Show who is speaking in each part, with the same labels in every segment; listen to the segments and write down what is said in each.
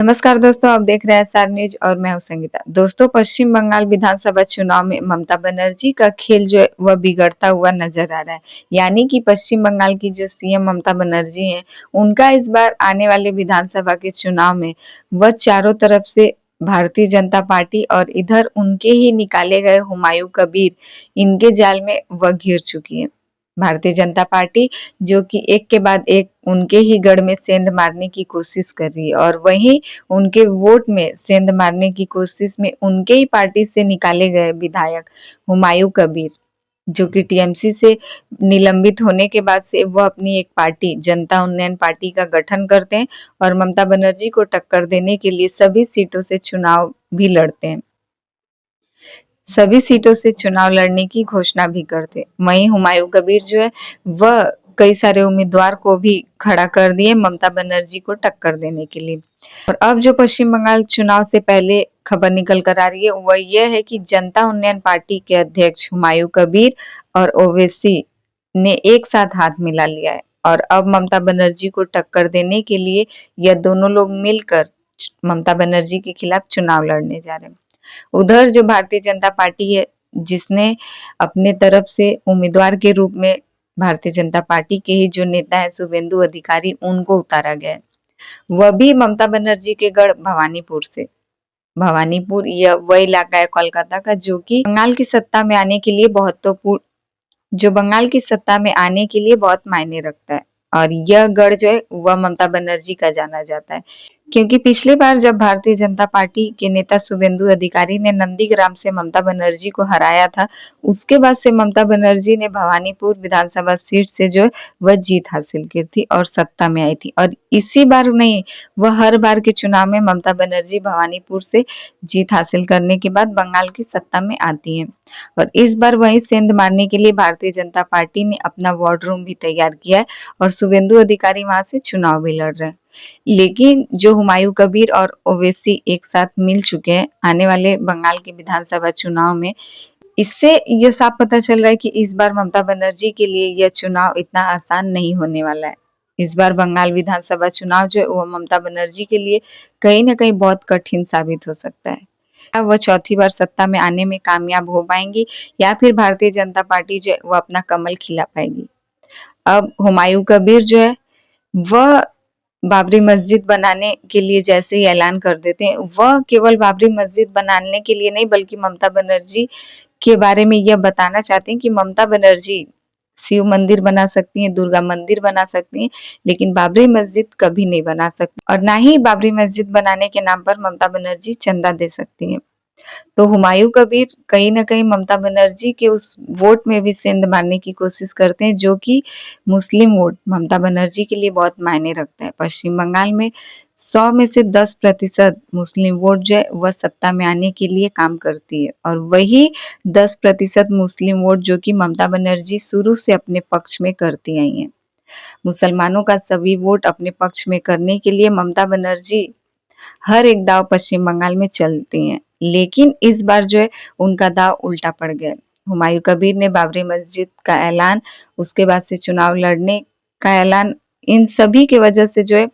Speaker 1: नमस्कार दोस्तों, आप देख रहे हैं एसआर न्यूज और मैं हूं संगीता। दोस्तों, पश्चिम बंगाल विधानसभा चुनाव में ममता बनर्जी का खेल जो है वह बिगड़ता हुआ नजर आ रहा है। यानी कि पश्चिम बंगाल की जो सीएम ममता बनर्जी हैं, उनका इस बार आने वाले विधानसभा के चुनाव में वह चारों तरफ से भारतीय जनता पार्टी और इधर उनके ही निकाले गए हुमायूं कबीर, इनके जाल में वह घिर चुकी है। भारतीय जनता पार्टी जो कि एक के बाद एक उनके ही गढ़ में सेंध मारने की कोशिश कर रही है और वहीं उनके वोट में सेंध मारने की कोशिश में उनके ही पार्टी से निकाले गए विधायक हुमायूं कबीर, जो कि टीएमसी से निलंबित होने के बाद से वह अपनी एक पार्टी जनता उन्नयन पार्टी का गठन करते हैं और ममता बनर्जी को टक्कर देने के लिए सभी सीटों से चुनाव भी लड़ते हैं। सभी सीटों से चुनाव लड़ने की घोषणा भी करते। वहीं हुमायूं कबीर जो है वह कई सारे उम्मीदवार को भी खड़ा कर दिए ममता बनर्जी को टक्कर देने के लिए। और अब जो पश्चिम बंगाल चुनाव से पहले खबर निकल कर आ रही है वह यह है कि जनता उन्नयन पार्टी के अध्यक्ष हुमायूं कबीर और ओवैसी ने एक साथ हाथ मिला लिया है और अब ममता बनर्जी को टक्कर देने के लिए यह दोनों लोग मिलकर ममता बनर्जी के खिलाफ चुनाव लड़ने जा रहे हैं। उधर जो भारतीय जनता पार्टी है, जिसने अपने तरफ से उम्मीदवार के रूप में भारतीय जनता पार्टी के ही जो नेता है शुभेंदु अधिकारी, उनको उतारा गया है। वह भी ममता बनर्जी के गढ़ भवानीपुर से। भवानीपुर यह वह इलाका है कोलकाता का जो कि बंगाल की सत्ता में आने के लिए बहुत मायने रखता है और यह गढ़ जो है वह ममता बनर्जी का जाना जाता है, क्योंकि पिछली बार जब भारतीय जनता पार्टी के नेता शुभेंदु अधिकारी ने नंदीग्राम से ममता बनर्जी को हराया था, उसके बाद से ममता बनर्जी ने भवानीपुर विधानसभा सीट से जो है वह जीत हासिल की थी और सत्ता में आई थी। और इसी बार नहीं, वह हर बार के चुनाव में ममता बनर्जी भवानीपुर से जीत हासिल करने के बाद बंगाल की सत्ता में आती है। और इस बार वही सेंध मारने के लिए भारतीय जनता पार्टी ने अपना वॉर रूम भी तैयार किया है और शुभेंदु अधिकारी वहां से चुनाव भी लड़ रहे हैं। लेकिन जो हुमायूं कबीर और ओवैसी एक साथ मिल चुके हैं आने वाले बंगाल के विधानसभा चुनाव में, इससे यह साफ पता चल रहा है कि इस बार ममता बनर्जी के लिए यह चुनाव इतना आसान नहीं होने वाला है। इस बार बंगाल विधानसभा चुनाव जो है वो ममता बनर्जी के लिए कहीं ना कहीं बहुत कठिन साबित हो सकता है। क्या वह चौथी बार सत्ता में आने में कामयाब हो पाएंगी या फिर भारतीय जनता पार्टी जो है वो अपना कमल खिला पाएगी। अब हुमायूं कबीर जो है वह बाबरी मस्जिद बनाने के लिए जैसे ही ऐलान कर देते हैं, वह केवल बाबरी मस्जिद बनाने के लिए नहीं बल्कि ममता बनर्जी के बारे में यह बताना चाहते हैं कि ममता बनर्जी शिव मंदिर बना सकती हैं, दुर्गा मंदिर बना सकती हैं, लेकिन बाबरी मस्जिद कभी नहीं बना सकती और ना ही बाबरी मस्जिद बनाने के नाम पर ममता बनर्जी चंदा दे सकती हैं। तो हुमायूं कबीर कहीं ना कहीं ममता बनर्जी के उस वोट में भी सेंध मारने की कोशिश करते हैं, जो कि मुस्लिम वोट ममता बनर्जी के लिए बहुत मायने रखता है। पश्चिम बंगाल में 100 में से 10% मुस्लिम वोट जो है वह सत्ता में आने के लिए काम करती है और वही 10% मुस्लिम वोट जो कि ममता बनर्जी शुरू से अपने पक्ष में करती आई हैं। मुसलमानों का सभी वोट अपने पक्ष में करने के लिए ममता बनर्जी हर एक दाव पश्चिम बंगाल में चलती हैं, लेकिन इस बार जो है उनका दाव उल्टा पड़ गया। हुमायूं कबीर ने बाबरी मस्जिद का ऐलान, उसके बाद से चुनाव लड़ने का ऐलान, इन सभी की वजह से जो है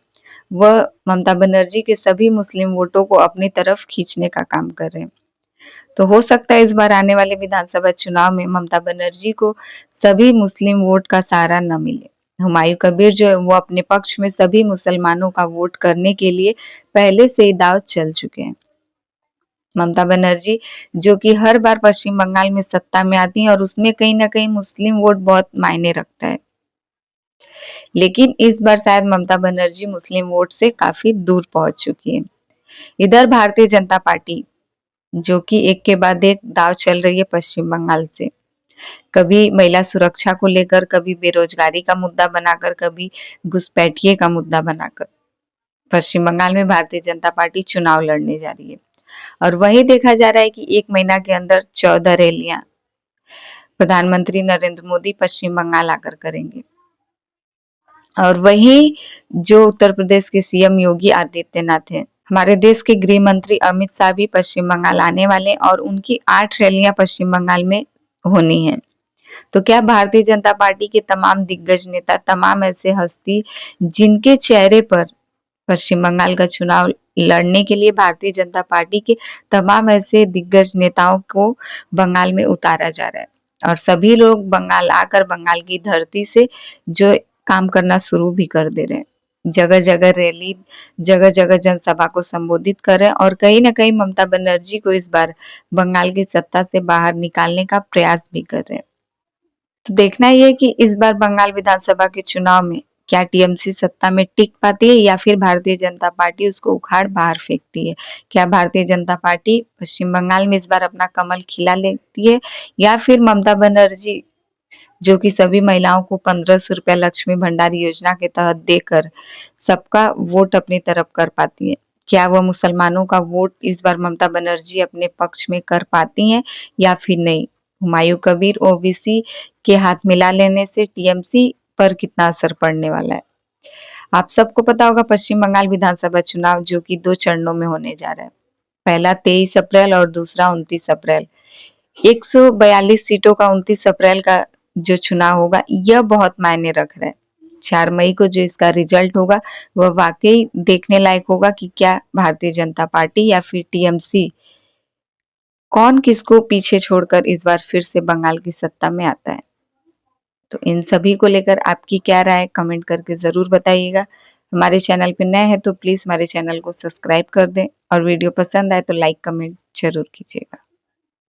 Speaker 1: वह ममता बनर्जी के सभी मुस्लिम वोटों को अपनी तरफ खींचने का काम कर रहे हैं। तो हो सकता है इस बार आने वाले विधानसभा चुनाव में ममता बनर्जी को सभी मुस्लिम वोट का सहारा न मिले। हुमायूं कबीर जो है वो अपने पक्ष में सभी मुसलमानों का वोट करने के लिए पहले से ही दाव चल चुके हैं। ममता बनर्जी जो कि हर बार पश्चिम बंगाल में सत्ता में आती हैं और उसमें कहीं ना कहीं मुस्लिम वोट बहुत मायने रखता है, लेकिन इस बार शायद ममता बनर्जी मुस्लिम वोट से काफी दूर पहुंच चुकी है। इधर भारतीय जनता पार्टी जो कि एक के बाद एक दाव चल रही है पश्चिम बंगाल से, कभी महिला सुरक्षा को लेकर, कभी बेरोजगारी का मुद्दा बनाकर, कभी घुसपैठिए का मुद्दा बनाकर पश्चिम बंगाल में भारतीय जनता पार्टी चुनाव लड़ने जा रही है। और वही देखा जा रहा है कि एक महीना के अंदर 14 रैलियां प्रधानमंत्री नरेंद्र मोदी पश्चिम बंगाल आकर करेंगे और वही जो उत्तर प्रदेश के सीएम योगी आदित्यनाथ हैं, हमारे देश के गृह मंत्री अमित शाह भी पश्चिम बंगाल आने वाले और उनकी 8 रैलियां पश्चिम बंगाल में होनी है। तो क्या भारतीय जनता पार्टी के तमाम दिग्गज नेता, तमाम ऐसे हस्ती जिनके चेहरे पर पश्चिम बंगाल का चुनाव लड़ने के लिए भारतीय जनता पार्टी के तमाम ऐसे दिग्गज नेताओं को बंगाल में उतारा जा रहा है और सभी लोग बंगाल आकर बंगाल की धरती से जो काम करना शुरू भी कर दे रहे हैं। जगह-जगह रैली, जगह-जगह जनसभा को संबोधित कर रहे हैं और कहीं न कहीं ममता बनर्जी को इस बार बंगाल की सत्ता से बाहर निकालने का प्रयास भी कर रहे हैं। तो देखना ये है कि इस बार बंगाल विधानसभा के चुनाव में क्या टीएमसी सत्ता में टिक पाती है या फिर भारतीय जनता पार्टी उसको उखाड़ बाहर फेंकती है। क्या भारतीय जनता पार्टी पश्चिम बंगाल में इस बार अपना कमल खिला लेती है या फिर ममता बनर्जी जो कि सभी महिलाओं को 1500 रुपया लक्ष्मी भंडार योजना के तहत देकर सबका वोट अपनी तरफ कर पाती है। क्या वह मुसलमानों का वोट इस बार ममता बनर्जी अपने पक्ष में कर पाती हैं या फिर नहीं? हुमायूं कबीर ओबीसी के हाथ मिला लेने से टीएमसी पर कितना असर पड़ने वाला है? आप सबको पता होगा पश्चिम बंगाल विधानसभा चुनाव जो कि 2 चरणों में होने जा रहा है। पहला 23 अप्रैल और दूसरा 29 अप्रैल। 142 सीटों का 29 अप्रैल का जो चुनाव होगा यह बहुत मायने रख रहा है। 4 मई को जो इसका रिजल्ट होगा वह वाकई देखने लायक होगा कि क्या भारतीय जनता पार्टी या फिर टीएमसी कौन किसको पीछे छोड़कर इस बार फिर से बंगाल की सत्ता में आता है। तो इन सभी को लेकर आपकी क्या राय है कमेंट करके ज़रूर बताइएगा। हमारे चैनल पे नए हैं तो प्लीज़ हमारे चैनल को सब्सक्राइब कर दें और वीडियो पसंद आए तो लाइक कमेंट ज़रूर कीजिएगा।